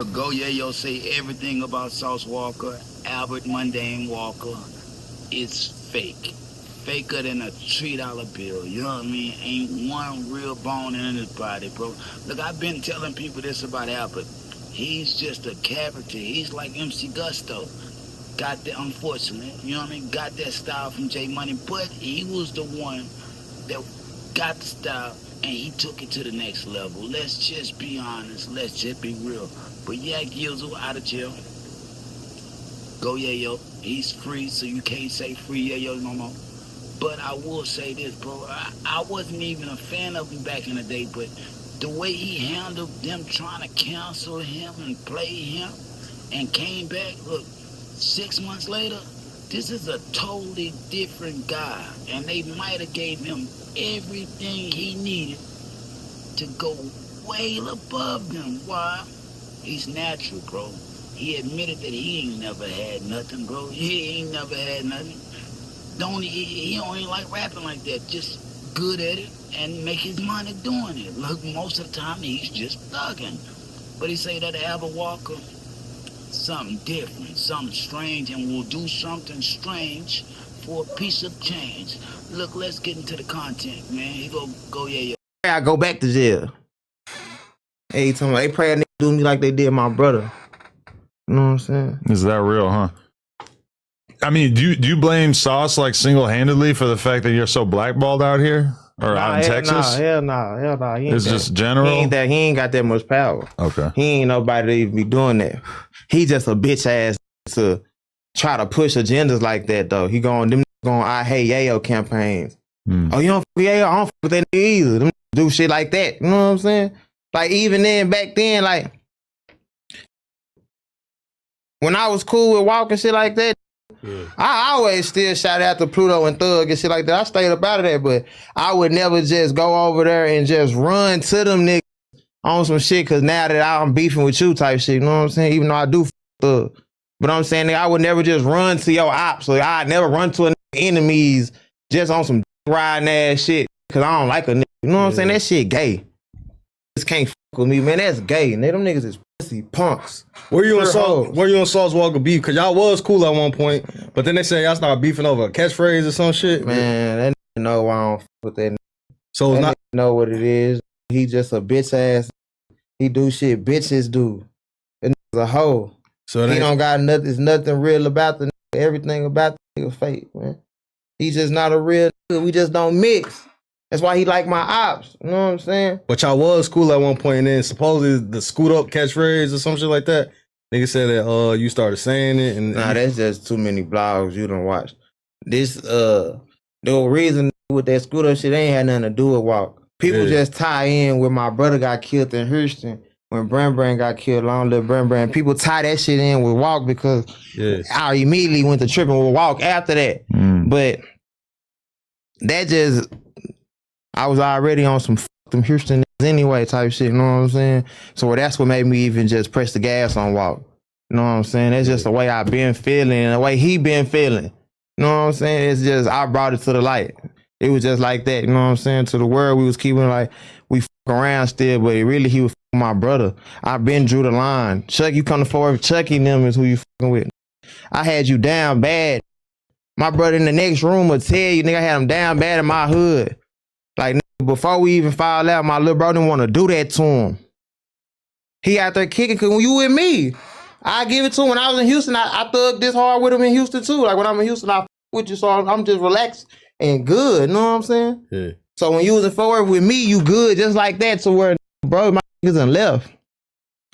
Go Yayo say everything about Sauce Walker, Albert Mundane Walker, is fake. Faker than a $3 bill. You know what I mean? Ain't one real bone in his body, bro. Look, I've been telling people this about Albert. He's just a character. He's like MC Gusto. Got that, unfortunately, you know what I mean? Got that style from J Money, but he was the one that got the style and he took it to the next level. Let's just be honest. Let's just be real. But Yak Yizzle out of jail. Go Yayo. He's free, so you can't say free Yayo no more. But I will say this, bro. I wasn't even a fan of him back in the day, but the way he handled them trying to cancel him and play him and came back, look, 6 months later, this is a totally different guy. And they might have gave him everything he needed to go way above them. Why? He's natural, bro. He admitted that he ain't never had nothing, bro. He ain't never had nothing. He don't even like rapping like that. Just good at it and make his money doing it. Look, most of the time he's just thugging. But he say that Albert Walker, something different, something strange, and will do something strange for a piece of change. Look, let's get into the content, man. He go yeah. I go back to jail. Hey, he told me, they pray a nigga do me like they did my brother. You know what I'm saying? Is that real, huh? I mean, do you blame Sauce like single-handedly for the fact that you're so blackballed out here or out in Texas? Hell no. It's just general. He ain't got that much power. Okay. He ain't nobody to even be doing that. He just a bitch ass to try to push agendas like that though. He going I hate Yayo campaigns. Oh, you don't fuck with Yayo? I don't fuck with that nigga either. Them do shit like that. You know what I'm saying? Like even then, back then, like when I was cool with Walka and shit like that. Yeah. I always still shout out to Pluto and Thug and shit like that. I stayed up out of that, but I would never just go over there and just run to them niggas on some shit because now that I'm beefing with you type shit, you know what I'm saying? Even though I do Thug. But I'm saying I would never just run to your ops. So I'd never run to enemies just on some riding ass shit because I don't like a nigga. You know what I'm saying? That shit gay. Just can't fuck with me, man. That's gay. And them niggas is pussy punks. Where you on Sauce Walker beef? Cause y'all was cool at one point, but then they say y'all started beefing over a catchphrase or some shit. Man, that nigga know why I don't fuck with that nigga. So it's not know what it is. He just a bitch ass. He do shit bitches do. That nigga's a hoe. So he don't got nothing. There's nothing real about the nigga. Everything about the nigga fake, man. He's just not a real nigga. We just don't mix. That's why he like my ops. You know what I'm saying? But y'all was cool at one point, and then supposedly the scoot up catchphrase or some shit like that. Nigga said that you started saying it, and nah, that's just too many blogs you don't watch. This the reason with that scoot up shit ain't had nothing to do with Walk. People just tie in when my brother got killed in Houston, when Bran got killed, long live Bran. People tie that shit in with Walk because I immediately went to tripping with Walk after that. But that just. I was already on some them Houston anyway type shit, you know what I'm saying? So that's what made me even just press the gas on Walk. You know what I'm saying? That's just the way I been feeling and the way he been feeling. You know what I'm saying? It's just, I brought it to the light. It was just like that, you know what I'm saying? To the world, we was keeping like, we fuck around still, but really he was my brother. I been drew the line. Chuck, you come to forward, Chucky and them is who you fucking with. I had you down bad. My brother in the next room will tell you, nigga, I had him down bad in my hood. Like, before we even filed out, my little bro didn't want to do that to him. He out there kicking, because when you with me, I give it to him. When I was in Houston, I thugged this hard with him in Houston too. Like when I'm in Houston, I with you, so I'm just relaxed and good, you know what I'm saying? Yeah. So when you was in forward with me, you good, just like that, to where, bro, my niggas done left.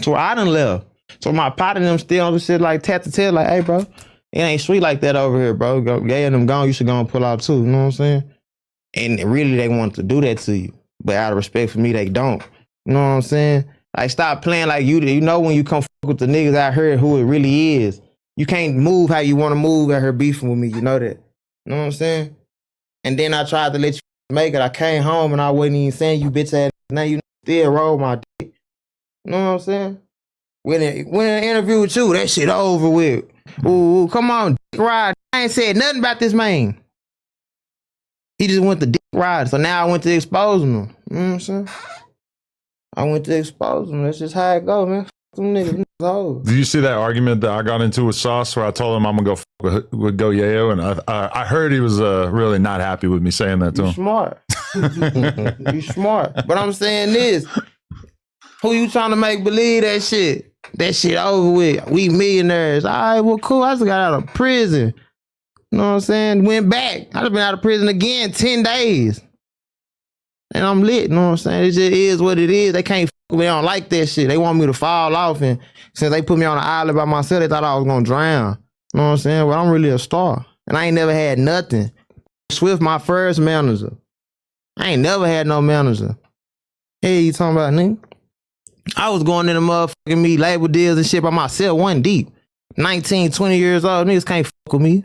To where I done left. So my pot and them still on the shit like tat to tail, like, hey, bro, it ain't sweet like that over here, bro. Gay and them gone, you should go and pull out too, you know what I'm saying? And really, they want to do that to you. But out of respect for me, they don't. You know what I'm saying? Like, stop playing like you know when you come fuck with the niggas out here who it really is. You can't move how you want to move out here beefing with me. You know that. You know what I'm saying? And then I tried to let you make it. I came home and I wasn't even saying you bitch ass. Now you still roll my dick. You know what I'm saying? When an interview with you, that shit over with. Ooh, come on, dick ride. I ain't said nothing about this man. He just went to dick ride. So now I went to expose him. You know what I'm saying? I went to expose him. That's just how it go, man. Them niggas old. Do you see that argument that I got into with Sauce where I told him I'm gonna go with Go Yayo, and I heard he was really not happy with me saying that to him. Smart. You smart. But I'm saying this. Who you trying to make believe that shit? That shit over with. We millionaires. All right, well, cool. I just got out of prison. You know what I'm saying? Went back. I just been out of prison again 10 days. And I'm lit, you know what I'm saying? It just is what it is. They can't fuck with me. They don't like that shit. They want me to fall off. And since they put me on an island by myself, they thought I was gonna drown. You know what I'm saying? Well, I'm really a star. And I ain't never had nothing. Swift, my first manager. I ain't never had no manager. Hey, you talking about, nigga? I was going in the motherfucking me label deals and shit by myself, one deep. 19, 20 years old, niggas can't fuck with me.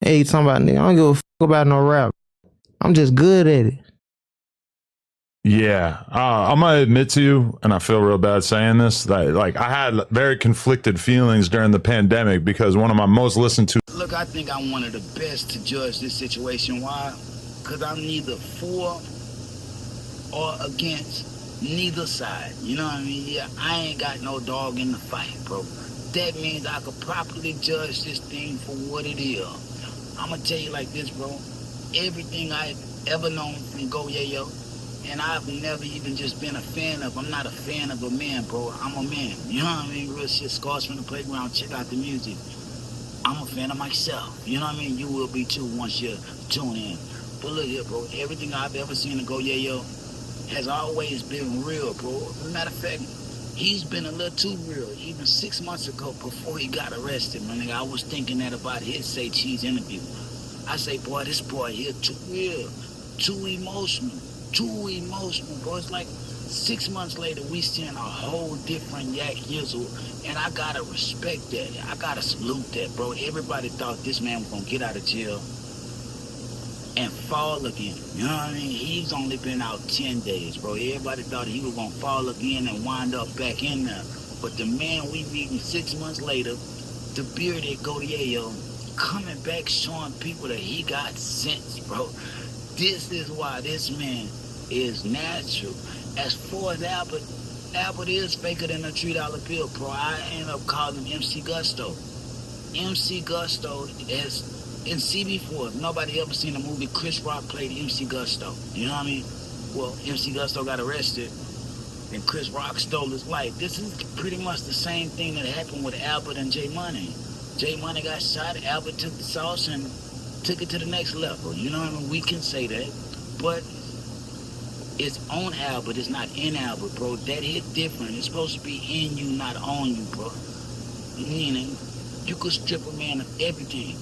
Hey, you talking about, nigga? I don't give a fuck about no rap. I'm just good at it. Yeah, I'm gonna admit to you, and I feel real bad saying this, that like I had very conflicted feelings during the pandemic because one of my most listened to. Look, I think I'm one of the best to judge this situation. Why? Because I'm neither for or against neither side. You know what I mean? Yeah, I ain't got no dog in the fight, bro. That means I could properly judge this thing for what it is. I'm gonna tell you like this, bro. Everything I've ever known from Go Yayo, and I've never even just been a fan of. I'm not a fan of a man, bro. I'm a man. You know what I mean? Real shit. Scars from the playground. Check out the music. I'm a fan of myself. You know what I mean? You will be too once you tune in. But look here, bro. Everything I've ever seen in Go Yayo has always been real, bro. As a matter of fact, he's been a little too real. Even 6 months ago, before he got arrested, my nigga, I was thinking that about his Say Cheese interview. I say, boy, this boy here too real, too emotional, bro. It's like 6 months later, we seeing a whole different Yak Yizzle, and I gotta respect that. I gotta salute that, bro. Everybody thought this man was gonna get out of jail and fall again. You know what I mean? He's only been out 10 days, bro. Everybody thought he was gonna fall again and wind up back in there. But the man we meeting 6 months later, the bearded Go Yayo, coming back showing people that he got sense, bro. This is why this man is natural. As far as Albert is faker than a $3 bill, bro. I end up calling him MC Gusto. MC Gusto is in CB4. If nobody ever seen the movie, Chris Rock played MC Gusto. You know what I mean? Well, MC Gusto got arrested and Chris Rock stole his life. This is pretty much the same thing that happened with Albert and J Money. J Money got shot, Albert took the sauce and took it to the next level. You know what I mean? We can say that. But it's on Albert, it's not in Albert, bro. That hit different. It's supposed to be in you, not on you, bro. Meaning, you could strip a man of everything.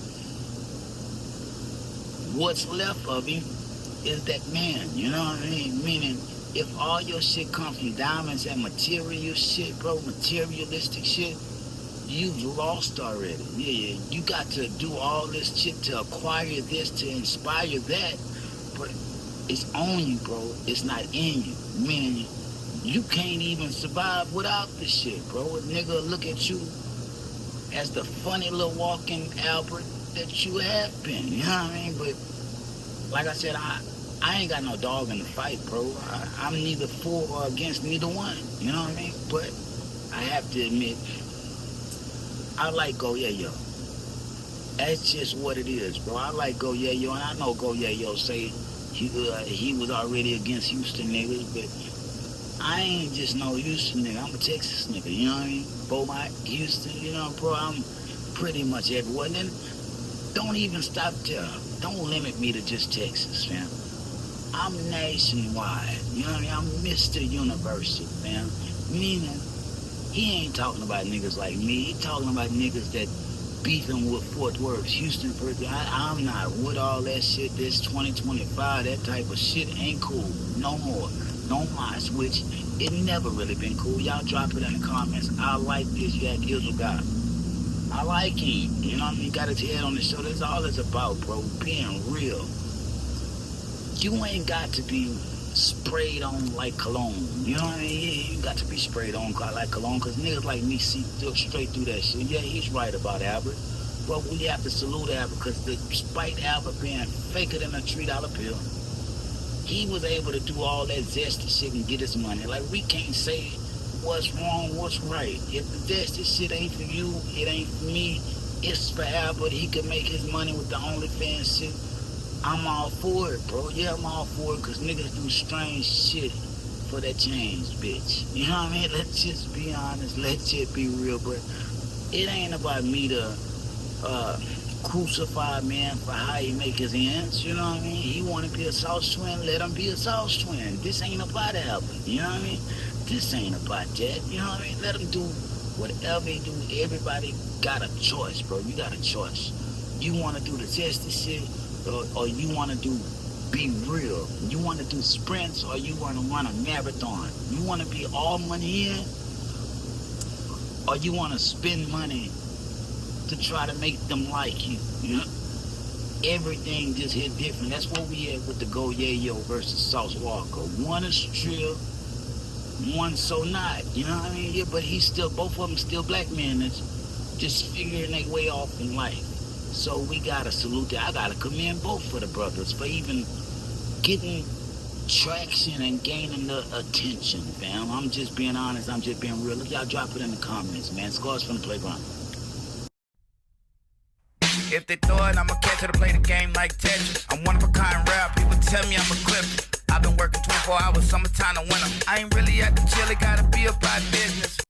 What's left of him is that man, you know what I mean? Meaning, if all your shit comes from diamonds and material shit, bro, materialistic shit, you've lost already. Yeah, you got to do all this shit to acquire this, to inspire that, but it's on you, bro. It's not in you. Meaning, you can't even survive without this shit, bro. A nigga look at you as the funny little walking Albert that you have been, you know what I mean? But like I said, I ain't got no dog in the fight, bro. I'm neither for or against neither one, you know what I mean? But I have to admit, I like Go Yayo. That's just what it is, bro. I like Go Yayo, and I know Go Yayo say he was already against Houston niggas, but I ain't just no Houston nigga. I'm a Texas nigga, you know what I mean? Beaumont, Houston, you know, bro, I'm pretty much everywhere. And then don't even stop there. Don't limit me to just Texas, fam. I'm nationwide, you know what I mean? I'm Mr. Universal, fam. Meaning, he ain't talking about niggas like me. He talking about niggas that beefing with Fort Worth, Houston, I'm not with all that shit. This 2025, that type of shit ain't cool. No more. No mind switch. It never really been cool. Y'all drop it in the comments. I like this Yak Yizzle guy. I like him. You know what I mean? Got his head on the show. That's all it's about, bro. Being real. You ain't got to be sprayed on like cologne. You know what I mean? Yeah, you got to be sprayed on like cologne, because niggas like me see straight through that shit. Yeah, he's right about Albert. But we have to salute Albert, because despite Albert being faker than a $3 bill, he was able to do all that zesty shit and get his money. Like, we can't say what's wrong, what's right. If the Destiny shit ain't for you, it ain't for me. It's for Albert. He can make his money with the OnlyFans shit. I'm all for it, bro. Yeah, I'm all for it, because niggas do strange shit for that change, bitch. You know what I mean? Let's just be honest. Let's just be real, but it ain't about me to crucify a man for how he make his ends. You know what I mean? He want to be a South Twin, let him be a South Twin. This ain't about Albert. You know what I mean? This ain't about that. You know what I mean? Let him do whatever he do. Everybody got a choice, bro. You got a choice. You want to do the testy shit, or you want to do be real. You want to do sprints, or you want to run a marathon. You want to be all money in, or you want to spend money to try to make them like you. You know? Everything just hit different. That's what we had with the Go Yayo versus Sauce Walka. One is trill, one so not. You know what I mean? Yeah, but he's still, both of them still black men that's just figuring their way off in life. So we gotta salute that. I gotta commend both of the brothers for even getting traction and gaining the attention, fam. I'm just being honest. I'm just being real. Look, y'all drop it in the comments, man. Scars from the playground. If they throw it, I'ma catch it to play the game like Tetris. I'm one of a kind rap. People tell me I'm equipped. I've been working 24 hours, summertime to winter. I ain't really at the chill, it gotta be about business.